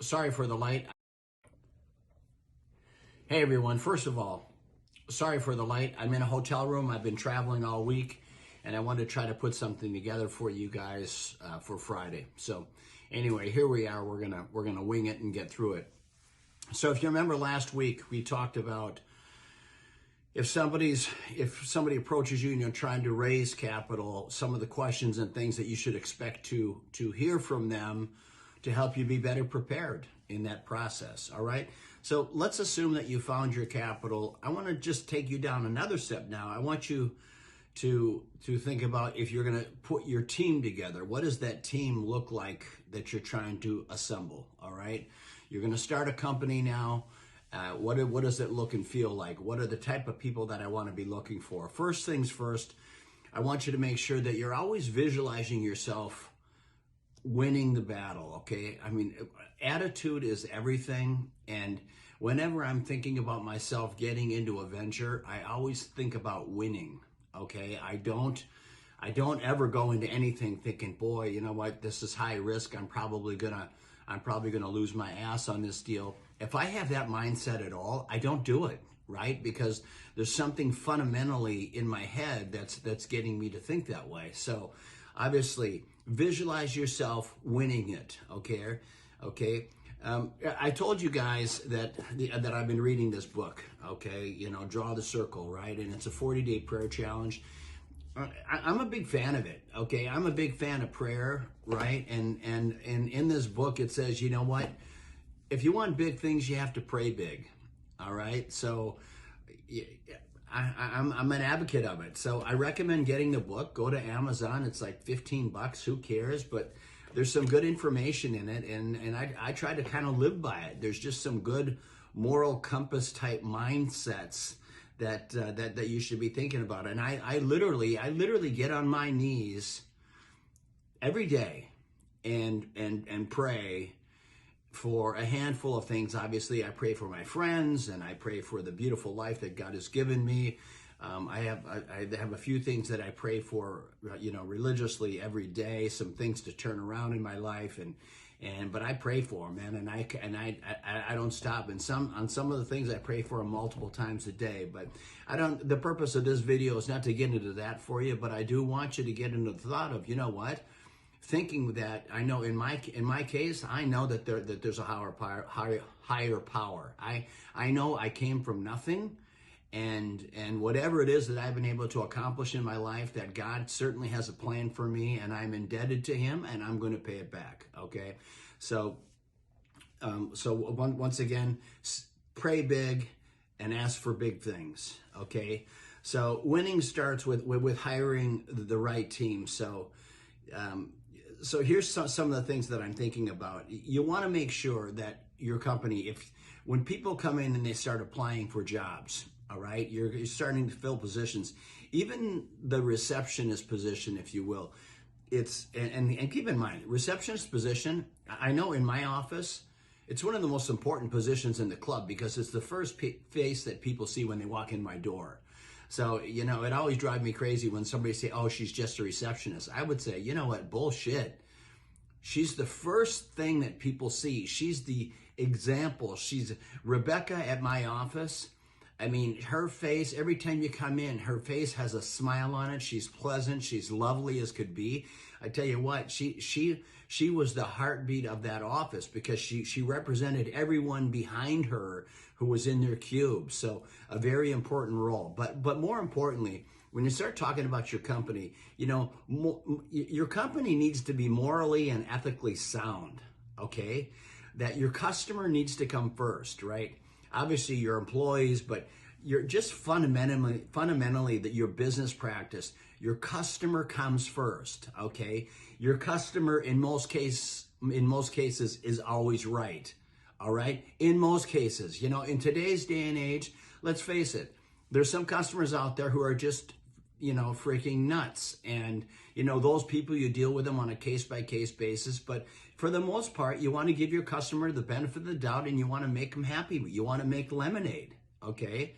Sorry for the light. Hey everyone, first of all, sorry for the light. I'm in a hotel room. I've been traveling all week and I wanted to try to put something together for you guys for Friday. So anyway, here we are. We're gonna wing it and get through it. So if you remember last week, we talked about if somebody approaches you and you're trying to raise capital, some of the questions and things that you should expect to hear from them to help you be better prepared in that process. All right. So let's assume that you found your capital. I want to just take you down another step now. I want you to think about if you're going to put your team together. What does that team look like that you're trying to assemble? All right. You're going to start a company now. What does it look and feel like? What are the type of people that I want to be looking for? First things first, I want you to make sure that you're always visualizing yourself winning the battle, okay? I mean, attitude is everything. And whenever I'm thinking about myself getting into a venture, I always think about winning, okay? I don't ever go into anything thinking, boy, you know what, this is high risk. I'm probably gonna lose my ass on this deal. If I have that mindset at all, I don't do it, right? Because there's something fundamentally in my head that's getting me to think that way. So obviously, visualize yourself winning it, okay? Okay. I told you guys that I've been reading this book, okay? You know, Draw the Circle, right? And it's a 40-day prayer challenge. I'm a big fan of it, okay? I'm a big fan of prayer, right? And in this book, it says, you know what? If you want big things, you have to pray big, all right? So I'm an advocate of it. So I recommend getting the book. Go to Amazon. It's like 15 bucks. Who cares? But there's some good information in it. And I try to kind of live by it. There's just some good moral compass type mindsets that you should be thinking about. And I literally get on my knees every day and pray for a handful of things. Obviously, I pray for my friends and I pray for the beautiful life that God has given me. I have a few things that I pray for, you know, religiously every day. Some things to turn around in my life, but I pray for them, man, and I don't stop. And on some of the things I pray for them multiple times a day. But I don't. The purpose of this video is not to get into that for you, but I do want you to get into the thought of, you know what? Thinking that I know in my case, I know that there's a higher power. I know I came from nothing, and whatever it is that I've been able to accomplish in my life, that God certainly has a plan for me, and I'm indebted to Him, and I'm going to pay it back. Okay, so once again, pray big and ask for big things. Okay, so winning starts with hiring the right team. So here's some of the things that I'm thinking about. You want to make sure that your company, when people come in and they start applying for jobs, all right, you're starting to fill positions, even the receptionist position, if you will. And keep in mind, receptionist position, I know in my office, it's one of the most important positions in the club because it's the first face that people see when they walk in my door. So, you know, it always drives me crazy when somebody say, oh, she's just a receptionist. I would say, you know what, bullshit. She's the first thing that people see. She's the example. She's Rebecca at my office. I mean, her face, every time you come in, her face has a smile on it. She's pleasant. She's lovely as could be. I tell you what, she was the heartbeat of that office because she represented everyone behind her who was in their cube. So a very important role. But more importantly, when you start talking about your company, you know, your company needs to be morally and ethically sound, okay? That your customer needs to come first, right? Obviously your employees, but you're just fundamentally that your business practice, your customer comes first, okay? Your customer in most cases is always right, all right? In most cases, you know, in today's day and age, let's face it, there's some customers out there who are just, you know, freaking nuts. And, you know, those people, you deal with them on a case-by-case basis. But for the most part, you want to give your customer the benefit of the doubt and you want to make them happy. You want to make lemonade, okay?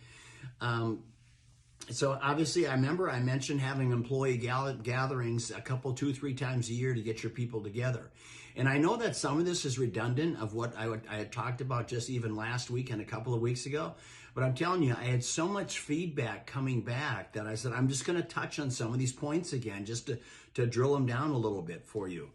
So obviously, I remember I mentioned having employee gatherings a couple, 2-3 times a year to get your people together. And I know that some of this is redundant of what I had talked about just even last week and a couple of weeks ago. But I'm telling you, I had so much feedback coming back that I said, I'm just going to touch on some of these points again, just to drill them down a little bit for you.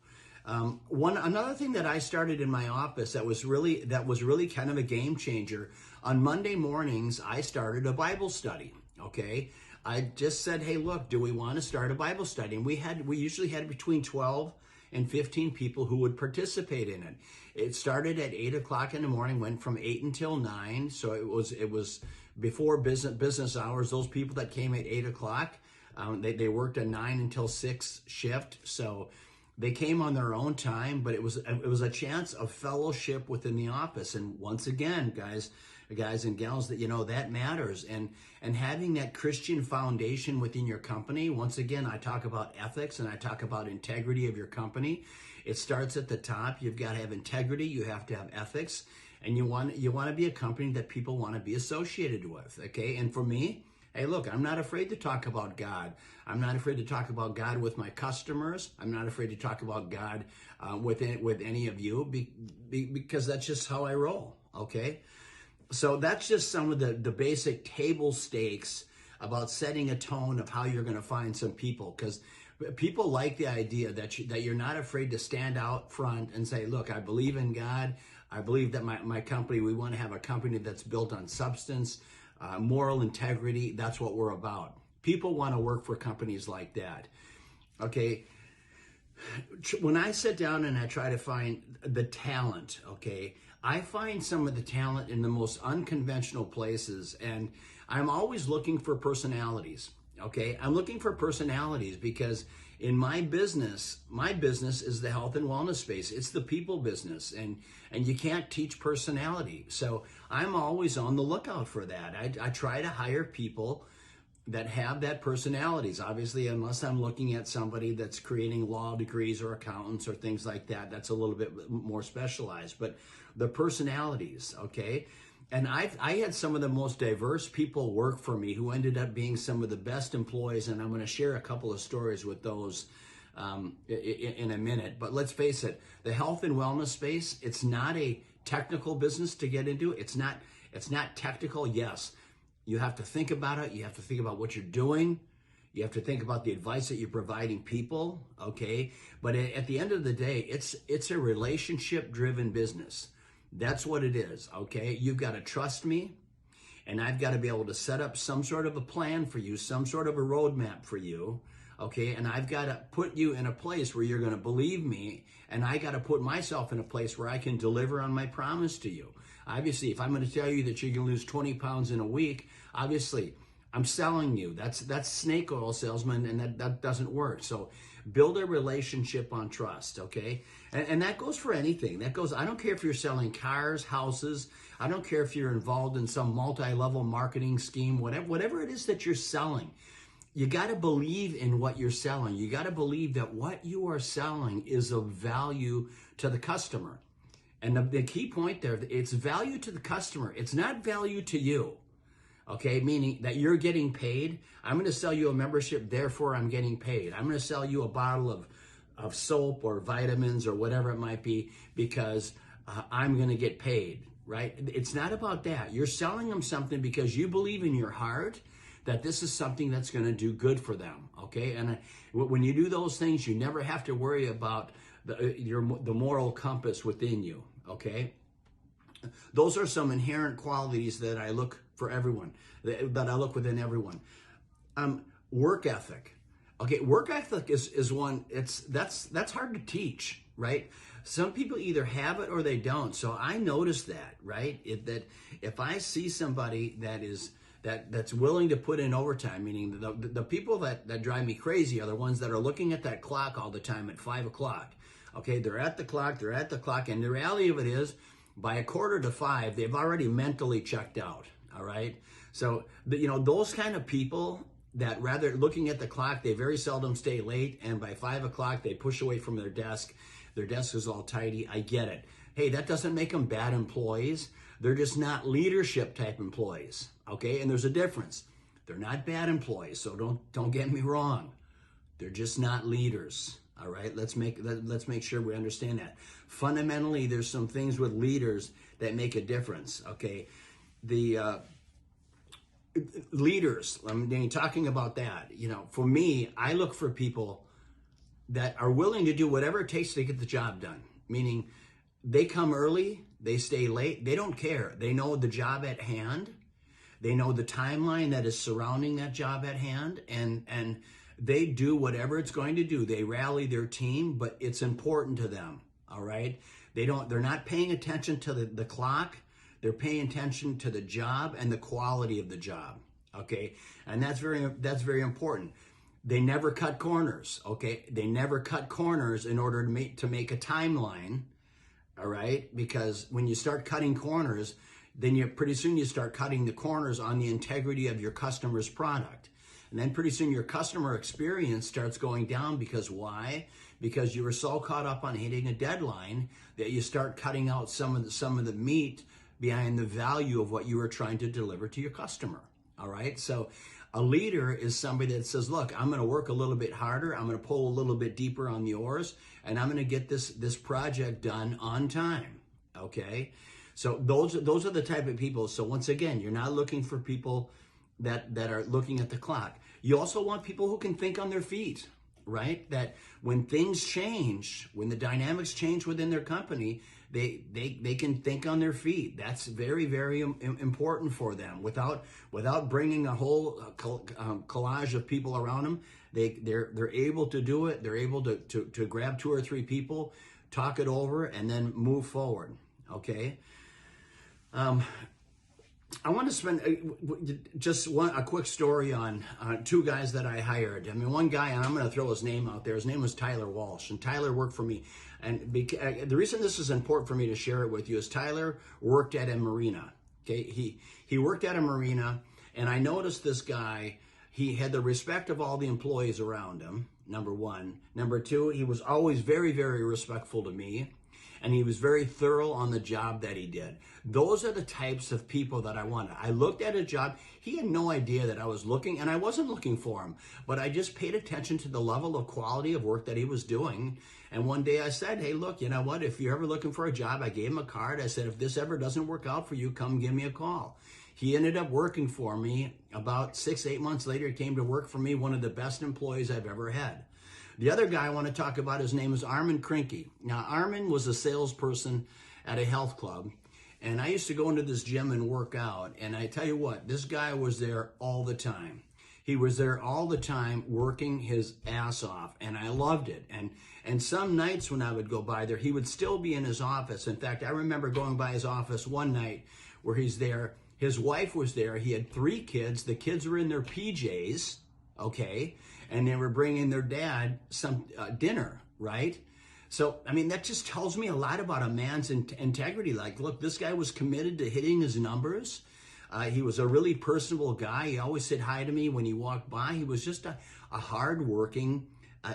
Another thing that I started in my office that was really kind of a game changer. On Monday mornings, I started a Bible study. Okay, I just said, hey, look, do we want to start a Bible study? And we usually had between 12 and 15 people who would participate in it. It started at 8 o'clock in the morning, went from 8 until 9. So it was before business hours. Those people that came at 8 o'clock, they worked a 9 until 6 shift. So they came on their own time, but it was a chance of fellowship within the office. And once again, guys and gals, that matters. And having that Christian foundation within your company. Once again, I talk about ethics and I talk about integrity of your company. It starts at the top. You've got to have integrity. You have to have ethics, and you want to be a company that people want to be associated with. Okay, and for me, hey, look, I'm not afraid to talk about God. I'm not afraid to talk about God with my customers. I'm not afraid to talk about God with any of you because that's just how I roll. Okay. So that's just some of the basic table stakes about setting a tone of how you're going to find some people, because people like the idea that you're not afraid to stand out front and say, look, I believe in God. I believe that my company, we want to have a company that's built on substance, moral integrity. That's what we're about. People want to work for companies like that. Okay. When I sit down and I try to find the talent, okay, I find some of the talent in the most unconventional places, and I'm always looking for personalities, okay? I'm looking for personalities because in my business is the health and wellness space. It's the people business, and you can't teach personality. So I'm always on the lookout for that. I try to hire people that have that personalities. Obviously, unless I'm looking at somebody that's creating law degrees or accountants or things like that, that's a little bit more specialized. But the personalities, okay? And I had some of the most diverse people work for me who ended up being some of the best employees, and I'm going to share a couple of stories with those in a minute. But let's face it, the health and wellness space, it's not a technical business to get into. It's not technical, yes. You have to think about it. You have to think about what you're doing. You have to think about the advice that you're providing people, okay? But at the end of the day, it's a relationship-driven business. That's what it is, okay? You've got to trust me, and I've got to be able to set up some sort of a plan for you, some sort of a roadmap for you, okay? And I've got to put you in a place where you're going to believe me, and I got to put myself in a place where I can deliver on my promise to you. Obviously, if I'm going to tell you that you're going to lose 20 pounds in a week, obviously, I'm selling you. That's snake oil salesman, and that doesn't work. So build a relationship on trust, okay? And that goes for anything. I don't care if you're selling cars, houses. I don't care if you're involved in some multi-level marketing scheme, whatever it is that you're selling. You got to believe in what you're selling. You got to believe that what you are selling is of value to the customer. And the key point there, it's value to the customer. It's not value to you, okay? Meaning that you're getting paid. I'm going to sell you a membership, therefore I'm getting paid. I'm going to sell you a bottle of soap or vitamins or whatever it might be because I'm going to get paid, right? It's not about that. You're selling them something because you believe in your heart that this is something that's going to do good for them, okay? And when you do those things, you never have to worry about the moral compass within you, okay? Those are some inherent qualities that I look for everyone, that I look within everyone. Work ethic. Okay, work ethic is one, that's hard to teach, right? Some people either have it or they don't. So I notice that, right? That if I see somebody that's willing to put in overtime, meaning the people that drive me crazy are the ones that are looking at that clock all the time at 5 o'clock. Okay, they're at the clock, and the reality of it is, by 4:45, they've already mentally checked out, all right? So, those kind of people that rather looking at the clock, they very seldom stay late, and by 5 o'clock, they push away from their desk is all tidy. I get it. Hey, that doesn't make them bad employees. They're just not leadership type employees, okay? And there's a difference. They're not bad employees, so don't get me wrong. They're just not leaders, All right, let's make sure we understand that. Fundamentally, there's some things with leaders that make a difference. Okay, the leaders. I'm talking about that. You know, for me, I look for people that are willing to do whatever it takes to get the job done. Meaning, they come early, they stay late, they don't care. They know the job at hand. They know the timeline that is surrounding that job at hand, and they do whatever it's going to do. They rally their team, but it's important to them. All right. They're not paying attention to the clock. They're paying attention to the job and the quality of the job. Okay. And that's very important. They never cut corners. Okay. They never cut corners in order to make a timeline. All right. Because when you start cutting corners, then pretty soon you start cutting the corners on the integrity of your customer's product. And then pretty soon your customer experience starts going down because why? Because you were so caught up on hitting a deadline that you start cutting out some of the meat behind the value of what you were trying to deliver to your customer. All right. So a leader is somebody that says, look, I'm going to work a little bit harder. I'm going to pull a little bit deeper on the oars, and I'm going to get this project done on time. Okay. So those are the type of people. So once again, you're not looking for people that are looking at the clock. You also want people who can think on their feet, right? That when things change, when the dynamics change within their company, they can think on their feet. That's very, very important for them. Without bringing a whole collage of people around them, they're able to do it. They're able to grab 2 or 3 people, talk it over, and then move forward. Okay. I want to spend just a quick story on 2 guys that I hired. I mean, one guy, and I'm going to throw his name out there. His name was Tyler Walsh, and Tyler worked for me. And the reason this is important for me to share it with you is Tyler worked at a marina. Okay, he worked at a marina, and I noticed this guy. He had the respect of all the employees around him. Number one. Number two, he was always very, very respectful to me. And he was very thorough on the job that he did. Those are the types of people that I wanted. I looked at a job. He had no idea that I was looking, and I wasn't looking for him. But I just paid attention to the level of quality of work that he was doing. And one day I said, hey, look, you know what? If you're ever looking for a job, I gave him a card. I said, if this ever doesn't work out for you, come give me a call. He ended up working for me. About 6-8 months later, he came to work for me, one of the best employees I've ever had. The other guy I want to talk about, his name is Armin Krinke. Now, Armin was a salesperson at a health club, and I used to go into this gym and work out, and I tell you what, this guy was there all the time. He was there all the time working his ass off, and I loved it. And some nights when I would go by there, he would still be in his office. In fact, I remember going by his office one night where he's there. His wife was there. He had 3 kids. The kids were in their PJs, okay? And they were bringing their dad some dinner, right? So, I mean, that just tells me a lot about a man's integrity. Like, look, this guy was committed to hitting his numbers. He was a really personable guy. He always said hi to me when he walked by. He was just a hardworking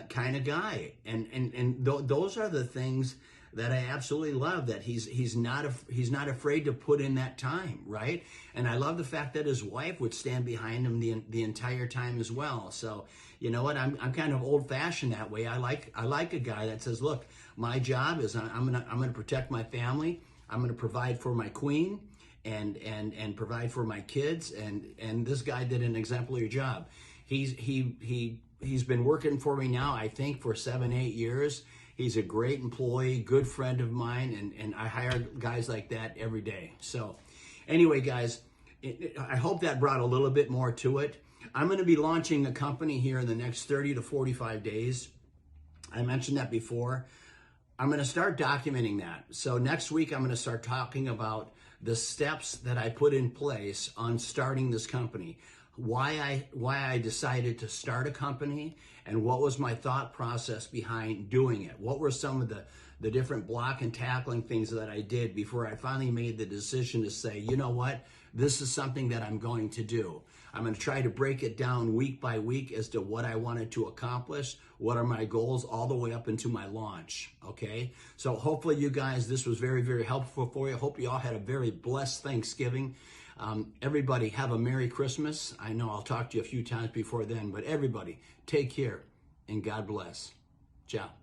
kind of guy. And those are the things that I absolutely love, that he's not afraid to put in that time, right? And I love the fact that his wife would stand behind him the entire time as well. So, you know what? I'm kind of old-fashioned that way. I like a guy that says, look, my job is I'm gonna protect my family. I'm gonna provide for my queen and provide for my kids. And this guy did an exemplary job. He's been working for me now, I think, for 7-8 years. He's a great employee, good friend of mine, and I hire guys like that every day. So anyway, guys, I hope that brought a little bit more to it. I'm going to be launching a company here in the next 30 to 45 days. I mentioned that before. I'm going to start documenting that. So next week, I'm going to start talking about the steps that I put in place on starting this company. Why I decided to start a company, and what was my thought process behind doing it. What were some of the different block and tackling things that I did before I finally made the decision to say, you know what, this is something that I'm going to do. I'm going to try to break it down week by week as to what I wanted to accomplish, what are my goals, all the way up into my launch, okay? So hopefully you guys, this was very, very helpful for you. I hope you all had a very blessed Thanksgiving. Everybody have a Merry Christmas. I know I'll talk to you a few times before then, but everybody take care and God bless. Ciao.